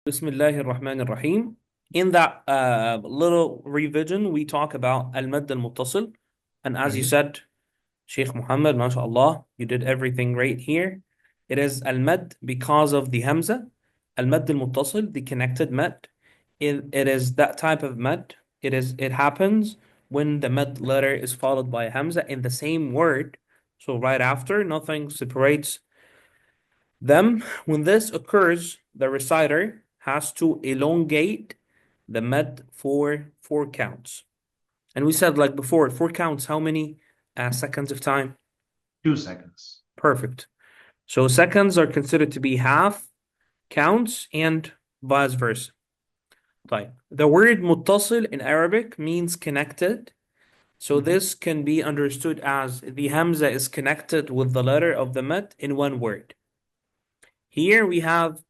Bismillahir Rahmanir Rahim. In that little revision, we talk about Al-Madd Al-Muttasil. And as you Right. said, Sheikh Muhammad, mashallah, you did everything great here. It is Al-Madd because of the Hamza. Al-Madd Al-Muttasil, the connected Mad. It is that type of Mad. It happens when the Mad letter is followed by a Hamza in the same word. So right after, nothing separates them. When this occurs, the reciter has to elongate the med for 4 counts. And we said, like before, 4 counts, how many seconds of time? 2 seconds. Perfect. So seconds are considered to be half counts and vice versa. Right. The word muttasil in Arabic means connected. So Mhm. this can be understood as the hamza is connected with the letter of the med in one word. Here we have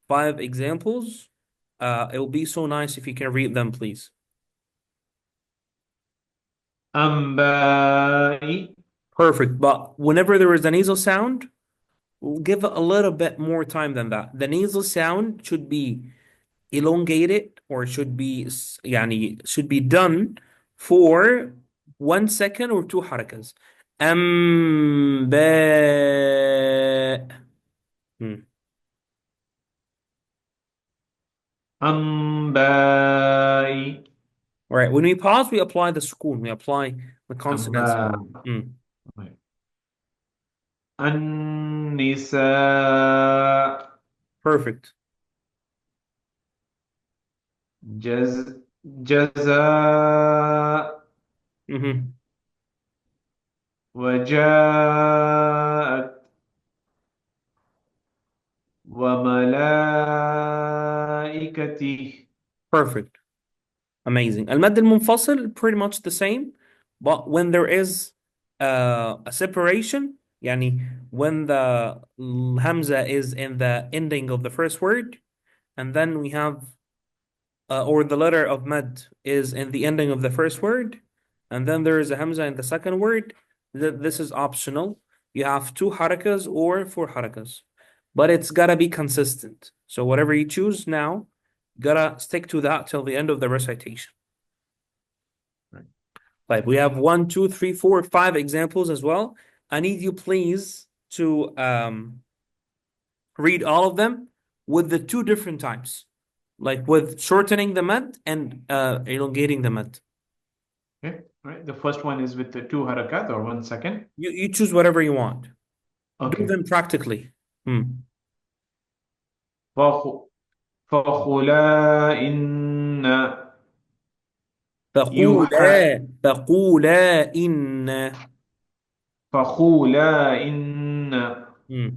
5 examples. It will be so nice if you can read them, please. أنباء. Perfect. But whenever there is a nasal sound, we'll give it a little bit more time than that. The nasal sound should be elongated or should be done for 1 second or two harakas. أنباء. Hmm. أنباء. All right. When we pause, we apply the sukoon. We apply the consonant sound. أنباء. Hmm. Right. النساء. Perfect. جزاء. Mm-hmm. وجاءت وملائكته. Perfect. Amazing. Al-Madd al-Munfasil, pretty much the same, but when there is a separation, yani when the Hamza is in the ending of the first word, and then we have, or the letter of Mad is in the ending of the first word, and then there is a Hamza in the second word, this is optional. You have 2 harakas or 4 harakas, but it's gotta be consistent. So whatever you choose now, gotta stick to that till the end of the recitation. Right. Like we have 1, 2, 3, 4, 5 examples as well. I need you please to read all of them with the 2 different types, like with shortening the mad and elongating the mad. Okay. Right. The first one is with the two harakat or 1 second. You choose whatever you want. Do Okay. them practically. Hmm. فخ... فخلائن. يوحى فقولا إن. فخلائن. Hmm.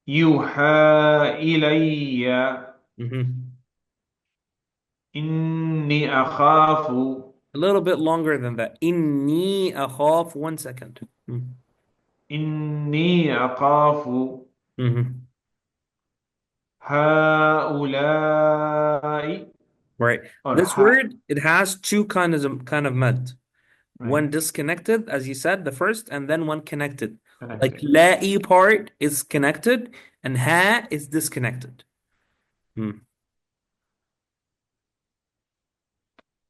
يوحى إلي Mm-hmm. إني أخاف. A little bit longer than that. إني أخاف. 1 second. Hmm. إني أخاف Mm-hmm. هؤلاء Right. or This word, it has two kind of mad. right, One disconnected, as you said, the first, and then one connected. Like connected. la'i part is connected and ha is disconnected. Hmm.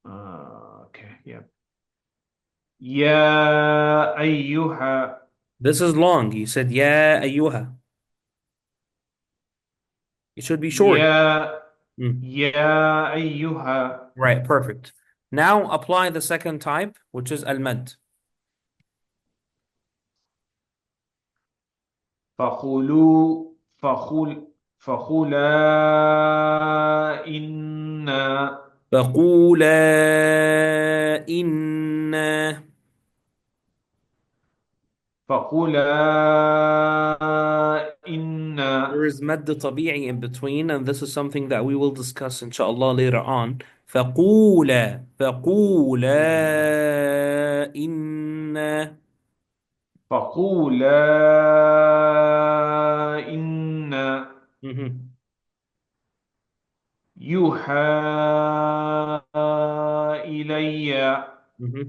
Okay, yeah. يا أيها. This is long. You said ya ayyuha. It should be short. يا Hmm. يا أيها. Right, perfect. Now apply the second type, which is al-mad. فخلوا فخلا إنا. فقولا إنا. فقولا إنا. There is مد طبيعي in between, and this is something that we will discuss inshallah later on. فقولا إنا. فقولا إنا Mhm, يوحى إلي mhm.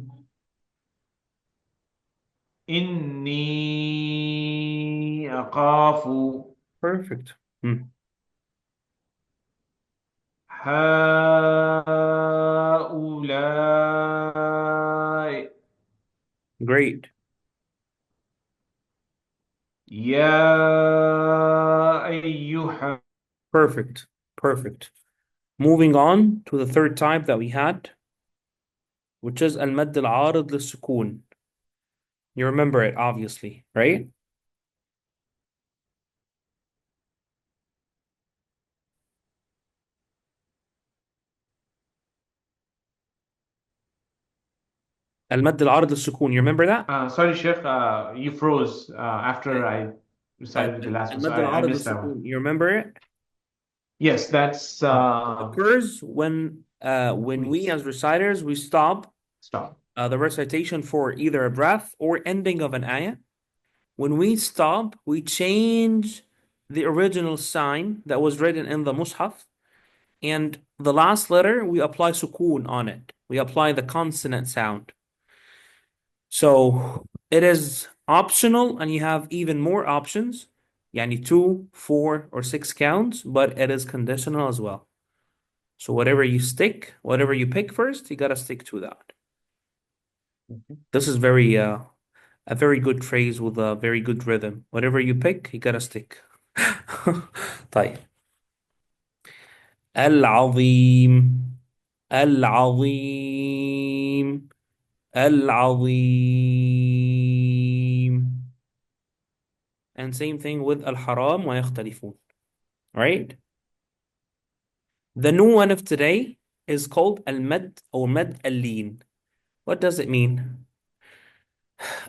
إني أخاف. Perfect. Hmm. هؤلاء. Great. يا أيها. Perfect. Perfect. Moving on to the third type that we had, which is المد العارض للسكون. You remember it, obviously, right? المد العارض للسكون. You remember that? Sorry, Sheikh, you froze after Okay. I طيب recited the last one, so المد I العارض missed that one. للسكون. You remember it? Yes, that's Occurs when we please as reciters we stop stop. the recitation for either a breath or ending of an ayah. When we stop, we change the original sign that was written in the mushaf, and the last letter we apply sukoon on it. We apply the consonant sound. So it is optional, and you have even more options, yani 2, 4, or 6 counts, but it is conditional as well. So whatever you pick first, you gotta stick to that. Mhm. This is a very good phrase with a very good rhythm. Whatever you pick, you gotta stick. طيب. العظيم العظيم العظيم. And same thing with الحرام ويختلفون. Right? The new one of today is called Al-Madd or Madd Al-Lin. What does it mean?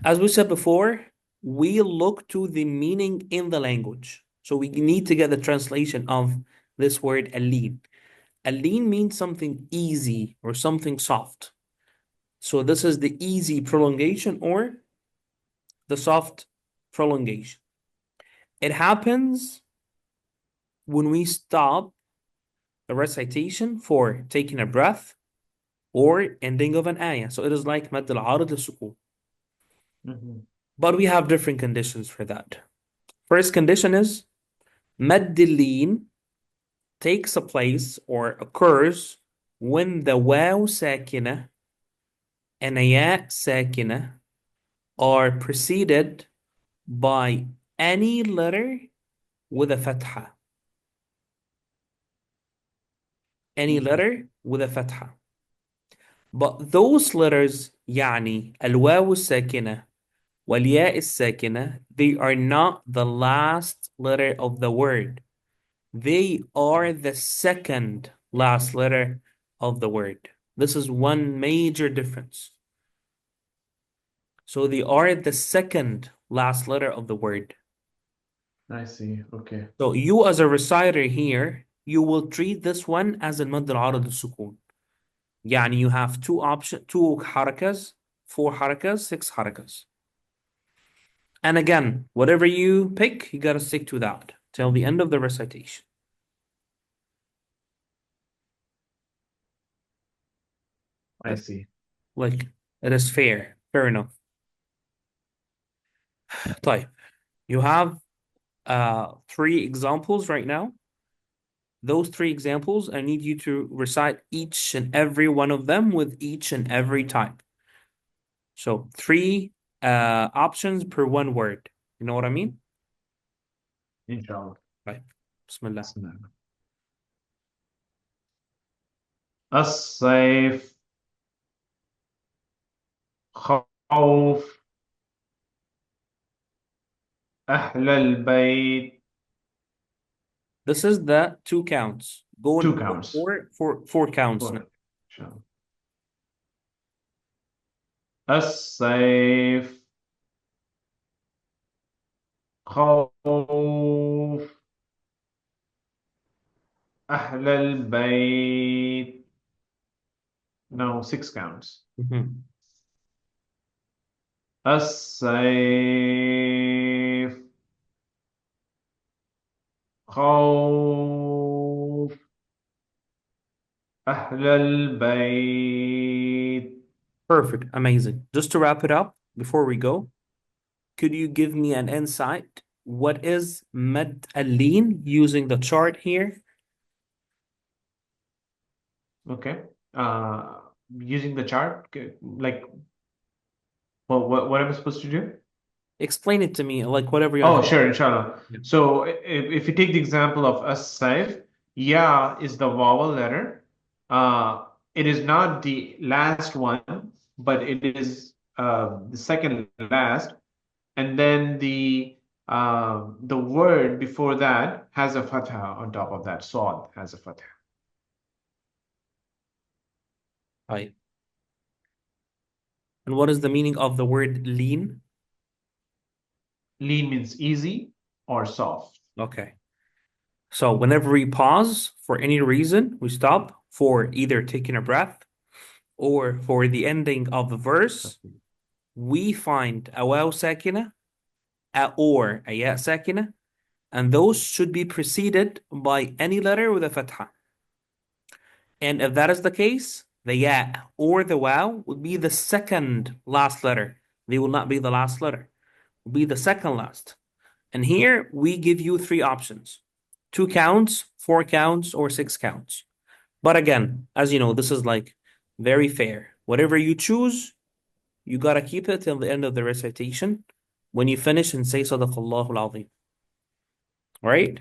As we said before, we look to the meaning in the language. So we need to get the translation of this word Al-Lin. Al-Lin means something easy or something soft. So this is the easy prolongation or the soft prolongation. It happens when we stop the recitation for taking a breath or ending of an ayah. So it is like مد العارض للسكون. Mhm. But we have different conditions for that. First condition is مد اللين takes a place or occurs when the waw sakina and a ya sakina are preceded by any letter with a fatha. Any Mhm. letter with a fatha. But those letters, يعني الواو الساكنة والياء الساكنة, they are not the last letter of the word. They are the second last letter of the word. This is one major difference. So they are the second last letter of the word. I see. Okay. So you as a reciter here, you will treat this one as المد العارض للسكون. يعني you have two حركas, 4 حركas, 6 حركas. And again, whatever you pick, you gotta stick to that till the end of the recitation. I see. Like, it is fair. Fair enough. طيب. You have 3 examples right now. Those 3 examples, I need you to recite each and every one of them with each and every type. So 3 options per one word. You know what I mean? Inshallah. Right. Bismillah. Bismillah. الصيف. خوف. أهل البيت. This is the 2 counts. Two Going counts. four counts now. Four. Inshallah. الصيف. خوف. أهل البيت. No, 6 counts. Mhm. الصيف. خوف. أهل البيت. Perfect. Amazing. Just to wrap it up before we go, could you give me an insight? What is Mad Al-Lin using the chart here? Okay. Uh, Using the chart, like, what am I supposed to do? Explain it to me, like whatever you Oh, have. sure, inshallah. Yeah. So if you take the example of as-saif, ya is the vowel letter. It is not the last one, but it is the second last. And then the word before that has a fatha on top of that. Sod has a fatha. Right. And what is the meaning of the word lean? Lean means easy or soft. Okay. So whenever we pause for any reason, we stop for either taking a breath or for the ending of a verse, we find a waw sakina or a ya sakina, and those should be preceded by any letter with a fatha. And if that is the case, the ya or the waw would be the second last letter. They will not be the last letter. Will be the second last. And here we give you three options: 2 counts, 4 counts, or 6 counts. But again, as you know, this is like very fair. Whatever you choose, you gotta keep it till the end of the recitation when you finish and say Sadaqallahu al-Azim. Right?